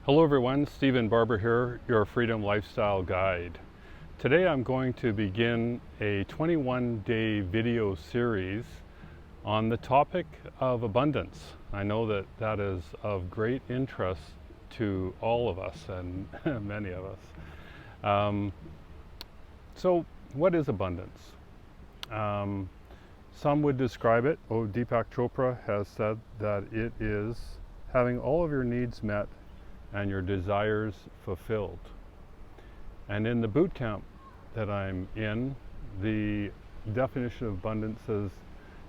Hello everyone, Stephen Barber here, your Freedom Lifestyle Guide. Today I'm going to begin a 21-day video series on the topic of abundance. I know that that is of great interest to all of us and many of us. So what is abundance? Some would describe it, Deepak Chopra has said that it is having all of your needs met and your desires fulfilled. And in the boot camp that I'm in, the definition of abundance is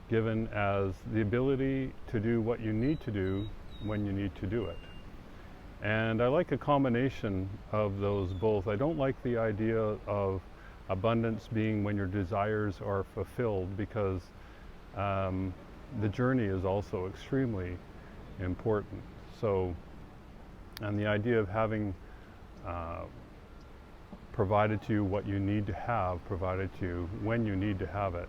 given as the ability to do what you need to do when you need to do it. And I like a combination of those both. I don't like the idea of abundance being when your desires are fulfilled, because the journey is also extremely important. And the idea of having provided to you what you need to have, provided to you when you need to have it,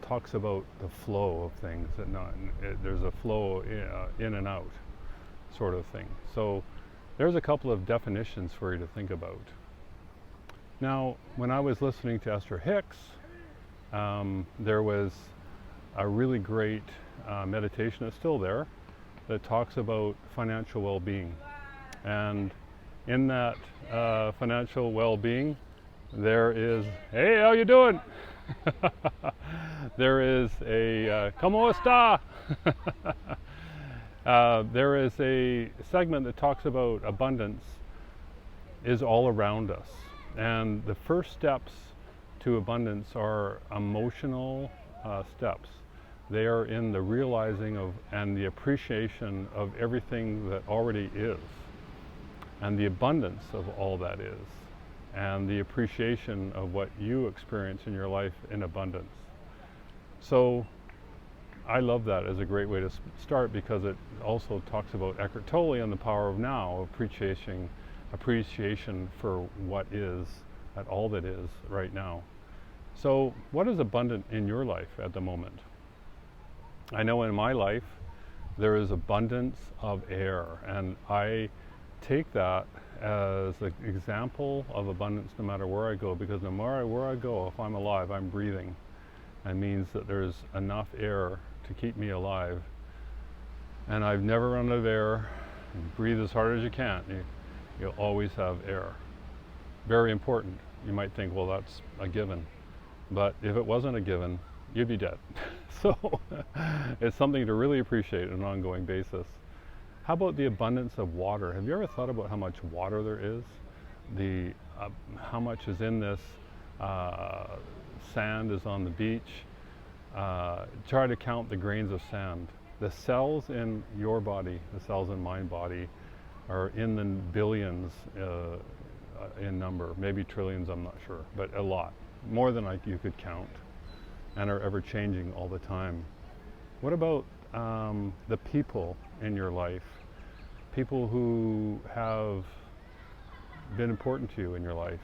talks about the flow of things. There's a flow in and out sort of thing. So there's a couple of definitions for you to think about. Now, when I was listening to Esther Hicks, there was a really great meditation, it's still there, that talks about financial well-being. And in that financial well-being, there is, hey, how you doing? There is a, ¿cómo está? There is a segment that talks about abundance is all around us. And the first steps to abundance are emotional steps. They are in the realizing of and the appreciation of everything that already is, and the abundance of all that is, and the appreciation of what you experience in your life in abundance. So I love that as a great way to start, because it also talks about Eckhart Tolle and the power of now, appreciation for what is, at all that is right now. So what is abundant in your life at the moment? I know in my life there is abundance of air, and I take that as an example of abundance no matter where I go, because no matter where I go, if I'm alive, I'm breathing. That means that there's enough air to keep me alive. And I've never run out of air. You breathe as hard as you can. You'll always have air. Very important. You might think, well, that's a given. But if it wasn't a given, you'd be dead. So it's something to really appreciate on an ongoing basis. How about the abundance of water? Have you ever thought about how much water there is? How much is in this? Sand is on the beach. Try to count the grains of sand. The cells in your body, the cells in my body, are in the billions in number, maybe trillions, I'm not sure, but a lot, more than you could count, and are ever changing all the time. What about the people in your life? People who have been important to you in your life.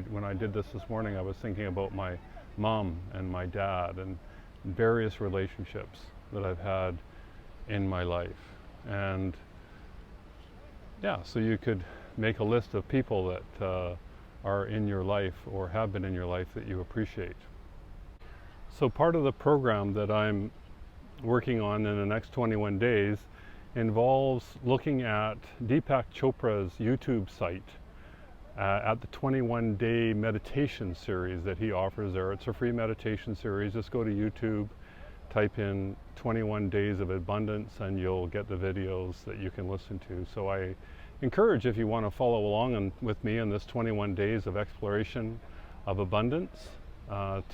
When I did this morning, I was thinking about my mom and my dad and various relationships that I've had in my life. And yeah, so you could make a list of people that are in your life or have been in your life that you appreciate. So part of the program that I'm working on in the next 21 days involves looking at Deepak Chopra's YouTube site at the 21-day meditation series that he offers there. It's a free meditation series. Just go to YouTube, type in 21 days of abundance, and you'll get the videos that you can listen to. So I encourage, if you want to follow along with me in this 21 days of exploration of abundance,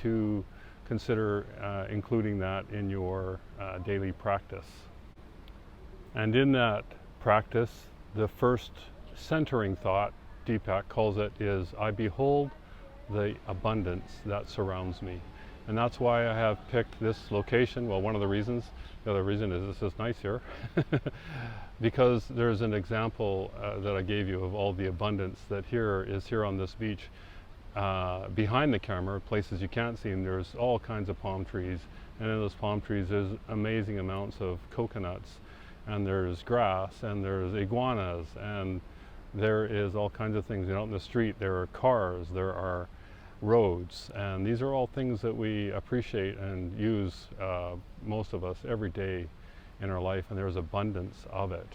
to consider including that in your daily practice. And in that practice, the first centering thought, Deepak calls it, is I behold the abundance that surrounds me. And that's why I have picked this location. Well, one of the reasons. The other reason is this is nice here. Because there's an example that I gave you of all the abundance that is here on this beach. Behind the camera, places you can't see, and there's all kinds of palm trees. And in those palm trees, there's amazing amounts of coconuts and there's grass, and there's iguanas, and there is all kinds of things. Out in the street, there are cars, there are roads, and these are all things that we appreciate and use, most of us, every day in our life, and there's abundance of it.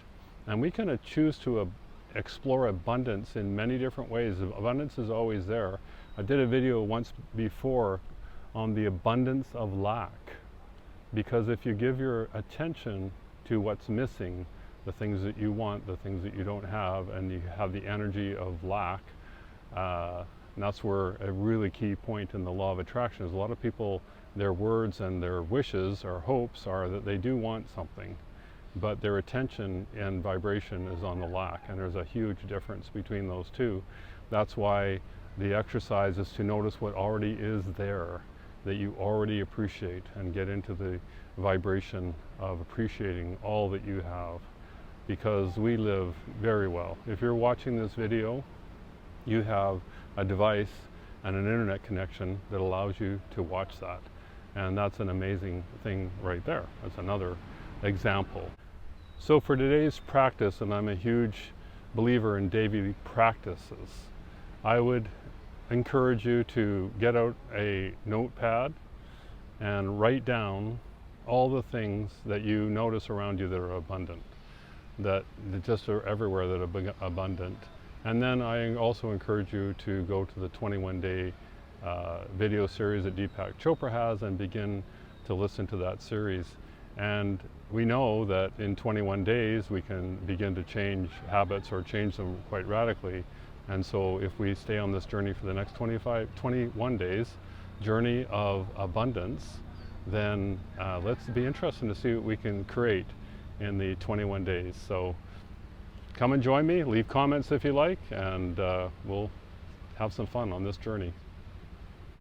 And we can choose to explore abundance in many different ways. Abundance is always there. I did a video once before on the abundance of lack, because if you give your attention to what's missing, the things that you want, the things that you don't have, and you have the energy of lack, and that's where a really key point in the law of attraction is a lot of people, their words and their wishes or hopes are that they do want something, but their attention and vibration is on the lack, and there's a huge difference between those two. That's why the exercise is to notice what already is there, that you already appreciate, and get into the vibration of appreciating all that you have, because we live very well. If you're watching this video, you have a device and an internet connection that allows you to watch that. And that's an amazing thing right there. That's another example. So for today's practice, and I'm a huge believer in daily practices, I would encourage you to get out a notepad and write down all the things that you notice around you that are abundant, that just are everywhere, that are abundant. And then I also encourage you to go to the 21-day video series that Deepak Chopra has and begin to listen to that series. And we know that in 21 days we can begin to change habits or change them quite radically. And so if we stay on this journey for the next 21 days, journey of abundance, then let's be interested to see what we can create in the 21 days. So come and join me, leave comments if you like, and we'll have some fun on this journey.